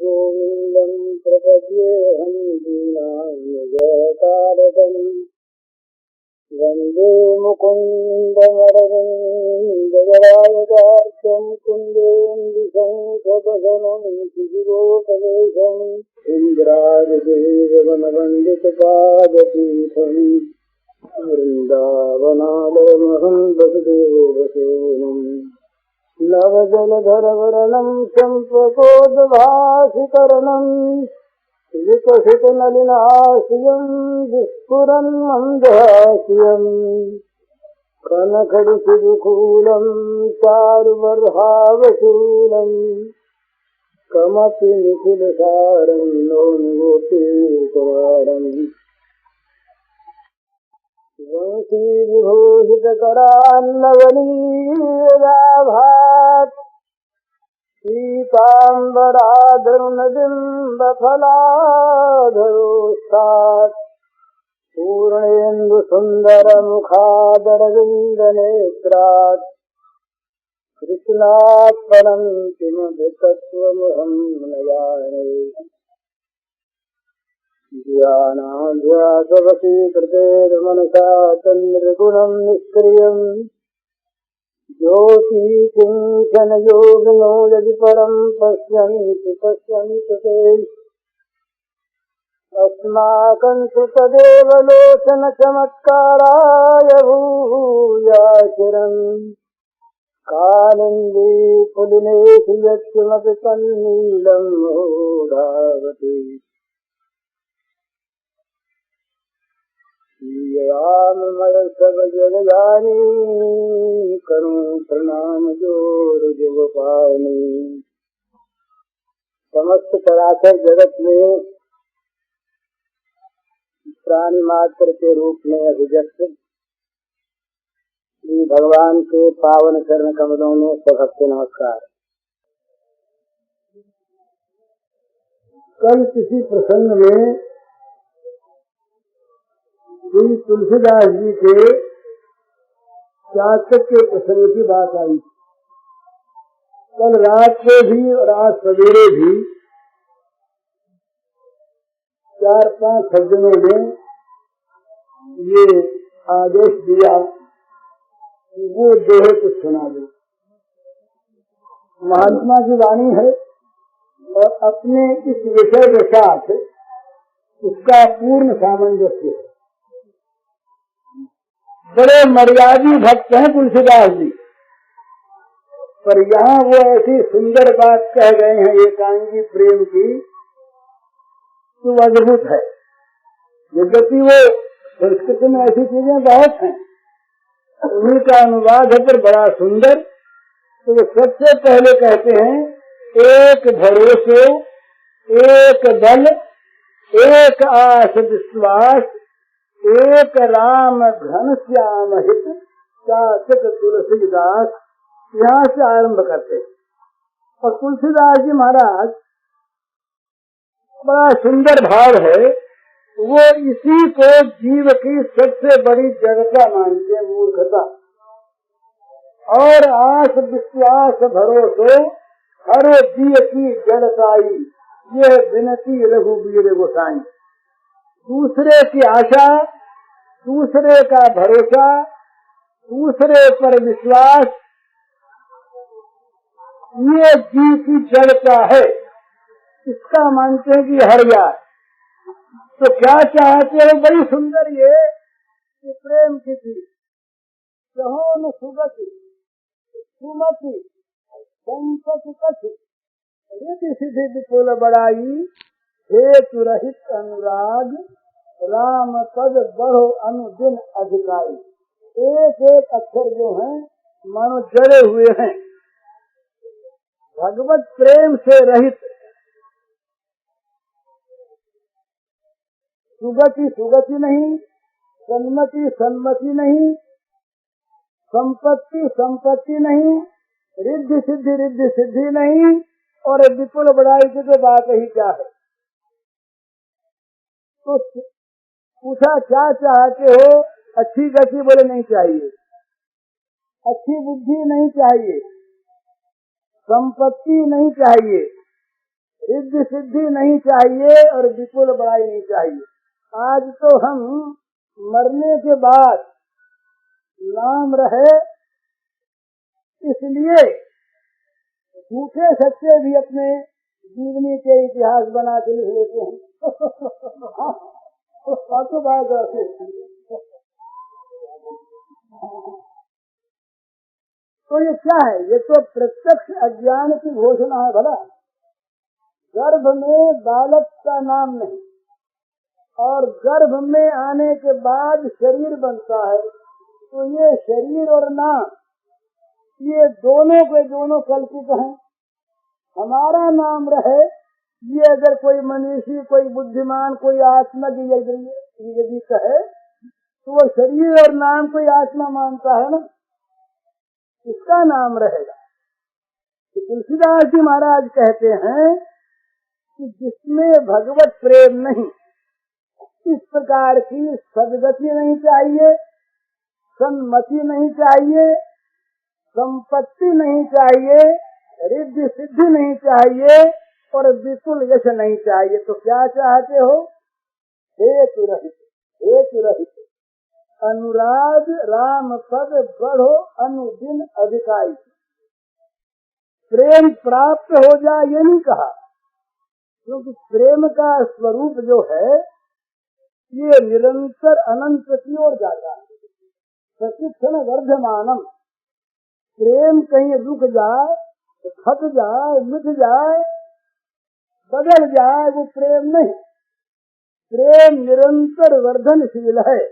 गोविन्दं प्रपद्येऽहं दीनान्यतारकम् वन्दे मुकुन्दमरविन्ददलायतार्क्यं कुन्देन्दुशङ्खपदनं शिशिरोपदेशम् इन्द्रादिदेववनवन्दितपादपीठम् वृन्दावनालयमहं वसुदेवसूनुम् नवजलधरवर्णं चम्पकोद्भासिकरणं विकसितनलिनाशियं विस्फुरन् मन्दहास्यम् कनखडिशिरुकूलं चारुबर्हावशूलम् कमपि निखिलसारं नौनिगोपीकवारम् वंशीविभूषितकरान्नवनीराभात् पीताम्बराधरुणबिम्बफलाधरोस्तात् पूर्णेन्दुसुन्दरमुखादरविन्दनेत्रात् कृष्णात् परं किमधिकत्वमहं न जाने ज्ञानाध्यासवशीकृतेर्मनसा तन्निर्गुणं निष्क्रियम् ज्योतिकिञ्चनयोगिनो यदि परं पश्यन्ति ते अस्माकं तु तदेव लोचनचमत्काराय भूयाचिरम् कालिन्दी पुलिनेषु यत्किमपि तन्नीलं मूढावति राम मय सब जग जानी करूं प्रणाम जोर जुग पानी। समस्त चराचर जगत में प्राणी मात्र के रूप में अभिव्यक्त श्री भगवान के पावन चरण कमलों में सभक्ति नमस्कार। कल किसी प्रसंग में श्री तुलसीदास जी के चातक के प्रसंग की बात आई। कल रात को भी और आज सवेरे भी 4-5 सज्जनों ने ये आदेश दिया कि वो दोहे कुछ सुना दो। महात्मा की वाणी है और अपने इस विषय के साथ उसका पूर्ण सामंजस्य है। बड़े मर्यादी भक्त हैं तुलसीदास जी, पर यहाँ वो ऐसी सुंदर बात कह गए हैं एकांगी प्रेम की तो अद्भुत है। यद्यपि वो संस्कृत में ऐसी चीजें बहुत हैं, उन्हीं का अनुवाद है पर बड़ा सुंदर। तो वो सबसे पहले कहते हैं एक भरोसे, एक बल, एक आस विश्वास, एक राम घन श्याम हित चातक तुलसीदास। यहाँ से आरंभ करते हैं और तुलसीदास जी महाराज बड़ा सुंदर भाव है। वो इसी को जीव की सबसे बड़ी जड़ता मानते हैं, मूर्खता। और आस विश्वास भरोसे हर जीव की जड़ताई, यह विनती रघुबीर गोसाई। दूसरे की आशा, दूसरे का भरोसा, दूसरे पर विश्वास, ये जीव की जड़ता है। इसका मानते हैं कि हरिया। तो क्या चाहते हो? बड़ी सुंदर ये प्रेम की थी। सहोन सुगति सुमति संपत्ति कथि रिद्धि सिद्धि विपुल बड़ाई हेतु रहित अनुराग राम पद बढ़ो अनुदिन अधिकारी। एक एक अक्षर जो हैं मानो जड़े हुए हैं भगवत प्रेम से रहित। सुगति सुगति नहीं, सन्मति सन्मति नहीं, संपत्ति संपत्ति नहीं, रिद्धि सिद्धि नहीं, और विपुल बड़ाई की तो बात ही क्या है। तो पूछा क्या चाहते हो? अच्छी गति बोले नहीं चाहिए, अच्छी बुद्धि नहीं चाहिए, संपत्ति नहीं चाहिए, रिद्धि सिद्धि नहीं चाहिए और विपुल बड़ाई नहीं चाहिए। आज तो हम मरने के बाद नाम रहे इसलिए झूठे सच्चे भी अपने जीवनी के इतिहास बना के लिख लेते हैं। तो ये क्या है? ये तो प्रत्यक्ष अज्ञान की घोषणा है। भला गर्भ में बालक का नाम नहीं और गर्भ में आने के बाद शरीर बनता है, तो ये शरीर और नाम ये दोनों के दोनों कल्पित हैं। हमारा नाम रहे ये अगर कोई मनीषी, कोई बुद्धिमान, कोई आत्मा की यदि कहे तो वो शरीर और नाम कोई आत्मा मानता है ना, इसका नाम रहेगा। तो तुलसीदास जी महाराज कहते हैं कि जिसमें भगवत प्रेम नहीं, इस प्रकार की सद्गति नहीं चाहिए, सन्मति नहीं चाहिए, संपत्ति नहीं चाहिए, रिद्धि सिद्धि नहीं चाहिए और विपुल यश नहीं चाहिए। तो क्या चाहते हो? हेतु रहित, हेतु रहित अनुराग राम पद बढ़ो अनुदिन अधिकाई। प्रेम प्राप्त हो जाए ये नहीं कहा, क्योंकि प्रेम का स्वरूप जो है ये निरंतर अनंत की ओर जाता है। प्रतिक्षण वर्धमानम। प्रेम कहीं रुक जाए, खट जाए, मिट जाए, बदल जाए, वो प्रेम नहीं। प्रेम निरंतर वर्धनशील है।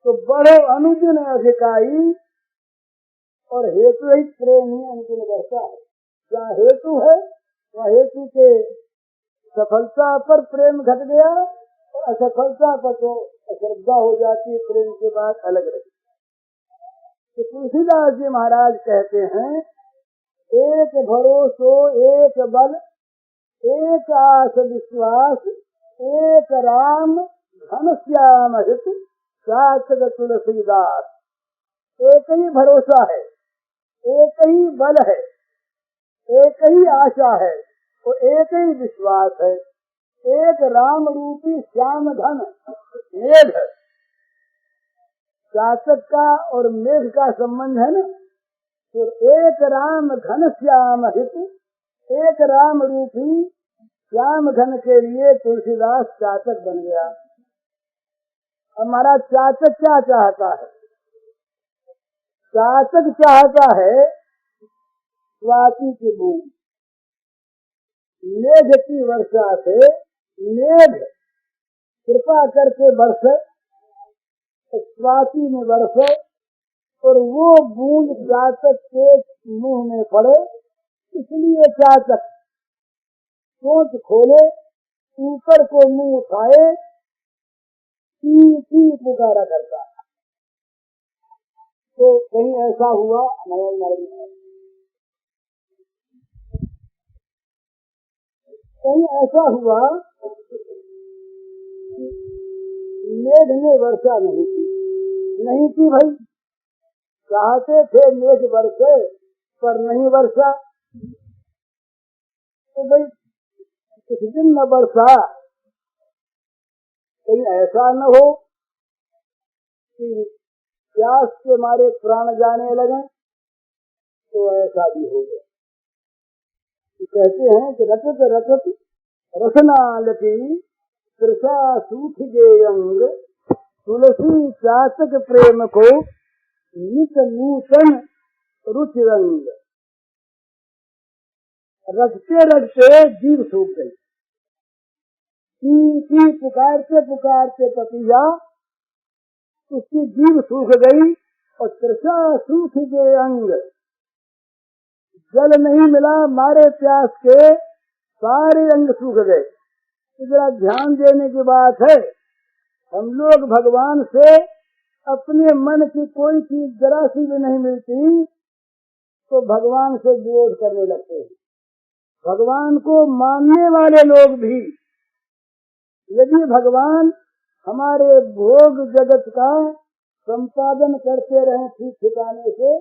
तो बढ़ो अनुदिन अधिकाई और हेतु ही प्रेम ही अनुदिन बढ़ता है। जहाँ हेतु है वहाँ हेतु के सफलता पर प्रेम घट गया और असफलता पर तो अश्रद्धा हो जाती है, प्रेम के बाद अलग रहती। तो तुलसीदास जी महाराज कहते हैं एक भरोसो एक बल एक आस विश्वास एक राम घन श्याम हित साचग तुलसीदास। एक ही भरोसा है, एक ही बल है, एक ही आशा है और एक ही विश्वास है। एक राम रूपी श्याम घन मेघ, चातक का और मेघ का संबंध है ना, तो एक राम घन श्याम हित, एक राम रूपी श्याम घन के लिए तुलसीदास चातक बन गया। हमारा चातक क्या चाहता है? चातक चाहता है स्वाति की बूंद, मेघ की वर्षा से मेघ कृपा करके बरसे, स्वाति में बरसे और वो बूंद चातक के मुंह में पड़े। इसलिए चातक सोच खोले, ऊपर को मुंह उठाए, ती पुकारा करता। तो कहीं ऐसा हुआ कहीं ऐसा हुआ मेघ में वर्षा नहीं थी भाई। चाहते थे मेघ वर्षे पर नहीं वर्षा। तो भाई कुछ दिन न बरसा, कहीं ऐसा न हो कि प्यास के मारे प्राण जाने लगे, तो ऐसा भी हो गया। तो कहते हैं कि रटत रटत रसनालती कृषा सूख गे अंग, तुलसी चातक प्रेम को नित नूतन रुचि रंग। रटते रटते जीव सूख गई। पुकारते पुकारते पतिया उसकी जीव सूख गई और तृषा सूख गए अंग। जल नहीं मिला, मारे प्यास के सारे अंग सूख गए। जरा ध्यान देने की बात है, हम लोग भगवान से अपने मन की कोई चीज जरा सी भी नहीं मिलती तो भगवान से विरोध करने लगते हैं। भगवान को मानने वाले लोग भी यदि भगवान हमारे भोग जगत का संपादन करते रहे, ठीक ठिकाने से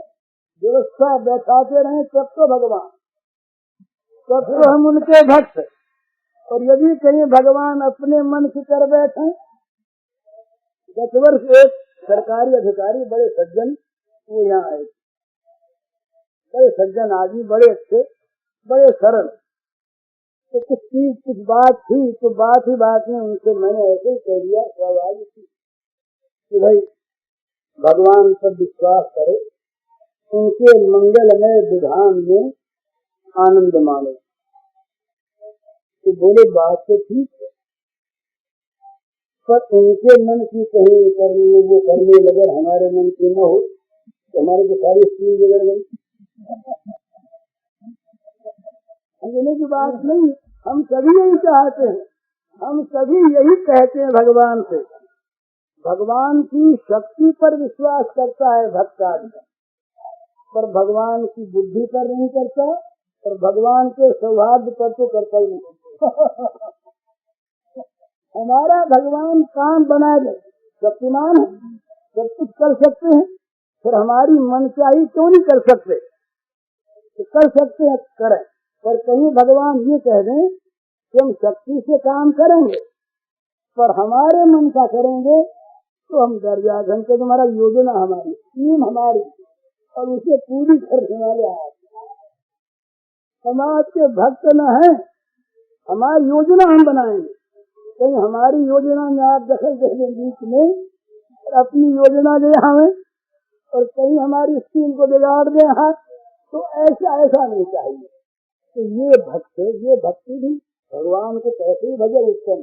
व्यवस्था बैठाते रहे, तब तो भगवान, तब तो हम उनके भक्त। और यदि कहीं भगवान अपने मन से कर बैठे, 10 वर्ष एक सरकारी अधिकारी बड़े सज्जन वो यहाँ आए, बड़े सज्जन आदमी, बड़े अच्छे, बड़े सरल। तो कुछ बात थी, तो बात ही बात में उनसे मैंने ऐसे ही कह दिया स्वाभाविक थी कि भाई भगवान पर विश्वास करो, उनके मंगलमय विधान में आनंद मानो। तो बोले बात तो ठीक है, पर उनके मन की कहीं करने वो करने लगे, हमारे मन की न हो तो हमारे तो सारी स्कूल बिगड़ गई। अंजलि की बात नहीं, हम सभी यही चाहते हैं, हम सभी यही कहते हैं भगवान से। भगवान की शक्ति पर विश्वास करता है भक्त आदमी, पर भगवान की बुद्धि पर नहीं करता, और भगवान के सौभाग्य पर तो करता ही नहीं। हमारा भगवान काम बना दे, शक्तिमान है, सब कुछ कर सकते हैं, फिर हमारी मनचाही क्यों नहीं कर सकते? तो कर सकते हैं, करें, पर कहीं भगवान ये कह दें कि हम शक्ति से काम करेंगे पर हमारे मन का करेंगे, तो हम डर जाते हैं कि तुम्हारा योजना हमारी, स्कीम हमारी, और उसे पूरी करने वाले आप समाज के भक्त न है। हमारी योजना हम बनाएंगे, कहीं हमारी योजना में आप दखल दे दें बीच में, अपनी योजना दे हमें, और कहीं हमारी स्कीम को बिगाड़ दे हाथ, तो ऐसा नहीं चाहिए। तो ये भक्ति भी भगवान को कैसे ही भजे, उत्तम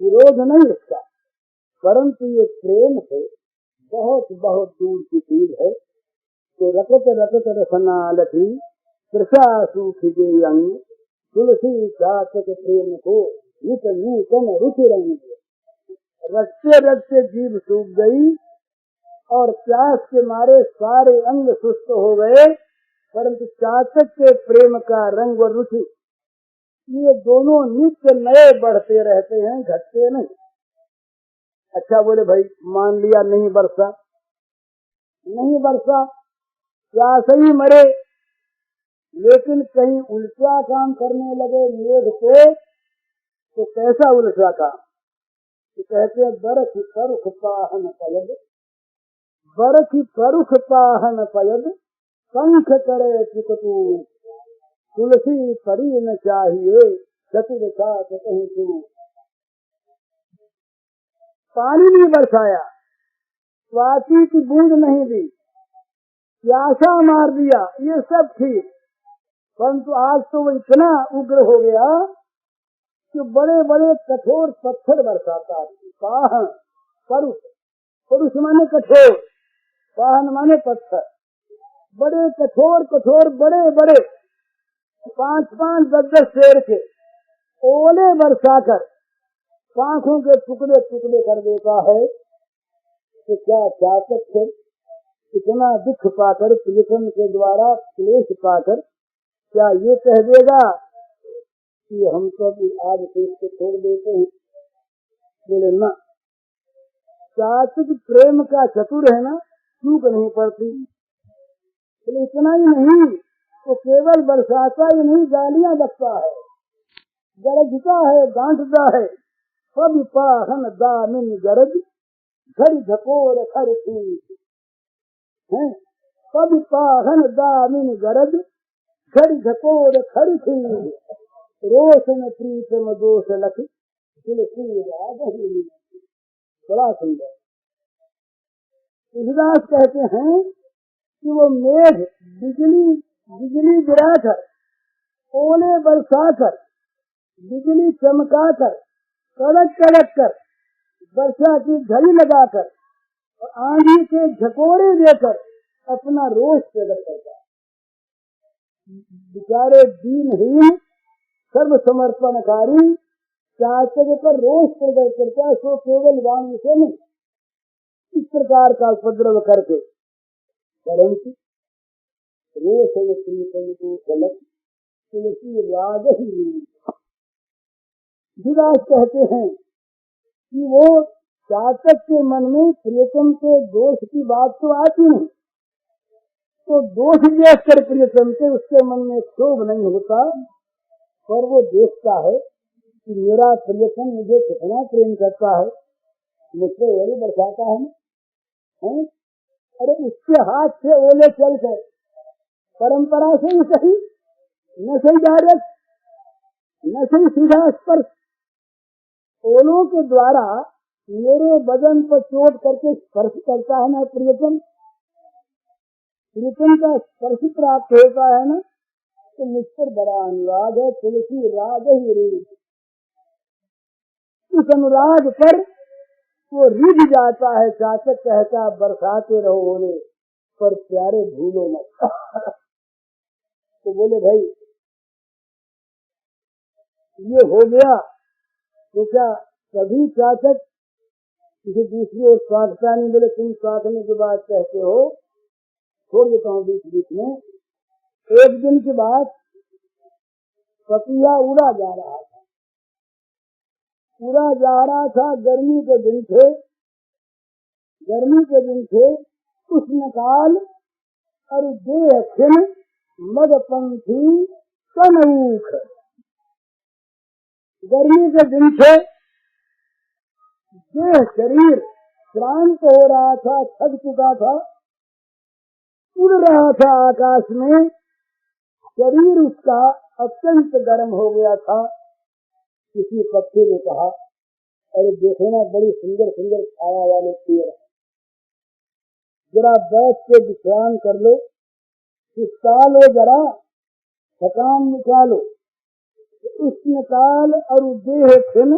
विरोध नहीं इसका, परंतु ये प्रेम से बहुत बहुत दूर की चीज है। तो रकत रकत रसना लखी कृषा सूखी के अंग, तुलसी चातक प्रेम को नित नूतन रुचि रंग। रखते रखते जीभ सूख गई और प्यास के मारे सारे अंग सुस्त हो गए, परंतु चातक के प्रेम का रंग और रुचि ये दोनों नित्य नए बढ़ते रहते हैं, घटते नहीं। अच्छा बोले भाई मान लिया नहीं बरसा, प्यास ही मरे, लेकिन कहीं उल्टा काम करने लगे मेघ को, तो कैसा उल्टा काम? तो कहते हैं बरख परुख पाहन पयद, बरख परुख पाहन पयद, पंख करे चिकटू, तुलसी परी न चाहिए चतुर साथ कहीं तू। पानी नहीं बरसाया, स्वाति की बूंद नहीं दी, प्यासा मार दिया, ये सब ठीक, परंतु आज तो वो इतना उग्र हो गया कि बड़े बड़े कठोर पत्थर बरसाता है। पाहन परुष, परुष माने कठोर, पाहन माने पत्थर, बड़े कठोर बड़े बड़े 5-5 10-10 शेर के ओले बरसाकर आंखों के टुकड़े टुकड़े कर देता है। तो क्या चातक है इतना दुख पाकर, प्रियतम के द्वारा क्लेश पाकर, क्या ये कह देगा कि हम तो आज से इसको छोड़ देते हैं? बोले ना, चातक प्रेम का चतुर है ना, चूक नहीं पड़ती। बोले इतना ही नहीं, तो केवल बरसाता ही नहीं, गालियां बकता है, गरजता है, डांटता है। सब पाहन दामिन गरज घर झकोर खर थी, सब पाहन दामिन गरज घर झकोर खर थी, रोशन प्रीतम दोष लख तुलसी राधही। बड़ा सुंदर तुलसीदास कहते हैं कि वो मेघ बिजली गिराकर, ओले बरसाकर, बिजली चमकाकर, कड़क कर, वर्षा की झड़ी लगाकर और आंधी के झकोरे देकर अपना रोष प्रकट करता है। बेचारे दीनहीन सर्व समर्पणकारी चातक पर रोष प्रकट करता है, सो केवल वाणी से नहीं, इस प्रकार का उपद्रव करके, परंतु रोष गलत तुलसी राग ही। विदास कहते हैं कि वो चातक के मन में प्रियतम के दोष की बात तो आती नहीं, तो दोष देख कर प्रियतम के उसके मन में क्षोभ नहीं होता, पर वो देखता है कि मेरा प्रियतम मुझे कितना प्रेम करता है, मुझसे ओले बरसाता है ना। अरे उसके हाथ से ओले चलकर परंपरा से ही सही, न सही डायरेक्ट, न सही सीधा स्पर्श, ओलों के द्वारा मेरे बदन पर चोट करके स्पर्श करता है ना प्रियतम, प्रियतम का स्पर्श प्राप्त होता है ना, तो मुझ पर बड़ा अनुराग है। तुलसी राग ही रीढ़, उस अनुराग पर वो रिझ जाता है। चाचक कहता बरसाते रहो ओले पर प्यारे भूलो मत। तो बोले भाई ये हो गया तो क्या कभी चाचक किसी दूसरी ओर स्वागता नहीं? बोले तुम स्वागने के बाद कहते हो, छोड़ देता हूँ बीच बीच में। एक दिन के बाद पतिया उड़ा जा रहा था, उड़ा जा रहा था, गर्मी के दिन थे, गर्मी के दिन थे, उष्ण काल और देह खिन मदपंथी कनऊख, गर्मी के दिन थे, देह शरीर क्रांत हो रहा था, थक चुका था, उड़ रहा था आकाश में, शरीर उसका अत्यंत गर्म हो गया था। किसी पक्षी ने कहा अरे देखो ना बड़ी सुंदर सुंदर छाया वाले पेड़, जरा बैठ के विश्राम कर लो, लो जरा, थकान निकालो। उष्ण काल और देह खिन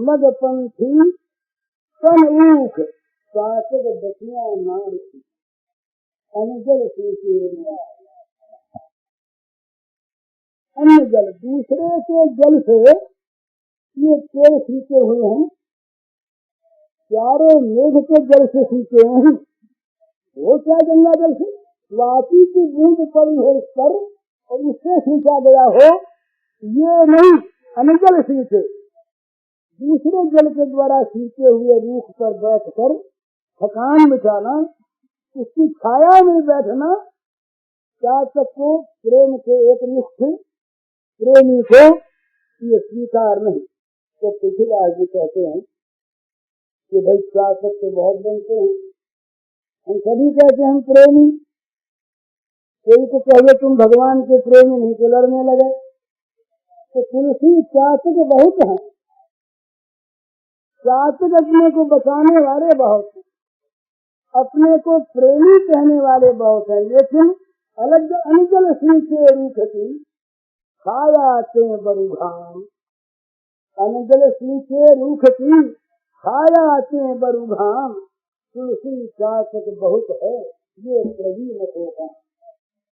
मदपंथी कन ऊख, सासक बचिया नार की अनुजल अन्य जल, दूसरे के जल से ये पेड़ सींचे हुए हैं, प्यारे मेघ के जल से सींचे हैं। वो क्या गंगा जल से वासी की बूंद पड़ी हो इस पर और उससे सींचा गया हो, ये नहीं अनुजल सींचे, दूसरे जल के द्वारा सींचे हुए रूख पर बैठकर थकान मिटाना, उसकी छाया में बैठना, चाचक को प्रेम के एक निष्ठ प्रेमी को ये स्वीकार नहीं। तो पृथ्वीराज जी कहते हैं कि भाई चाचक तो बहुत बनते हैं, हम सभी कहते हैं हम प्रेमी, कोई तो कहे तुम भगवान के प्रेमी नहीं, तो लड़ने लगे। तो तुलसी चाचक बहुत हैं, चाचक अपने को बचाने वाले बहुत, अपने को प्रेमी कहने वाले बहुत हैं, लेकिन अलग अनुजल सींचे रूखती छायाते बरुघाम, अनुजल सींचे रूखती छायाते बरुघाम, तुलसी चाचक बहुत है, ये प्रवीण होगा।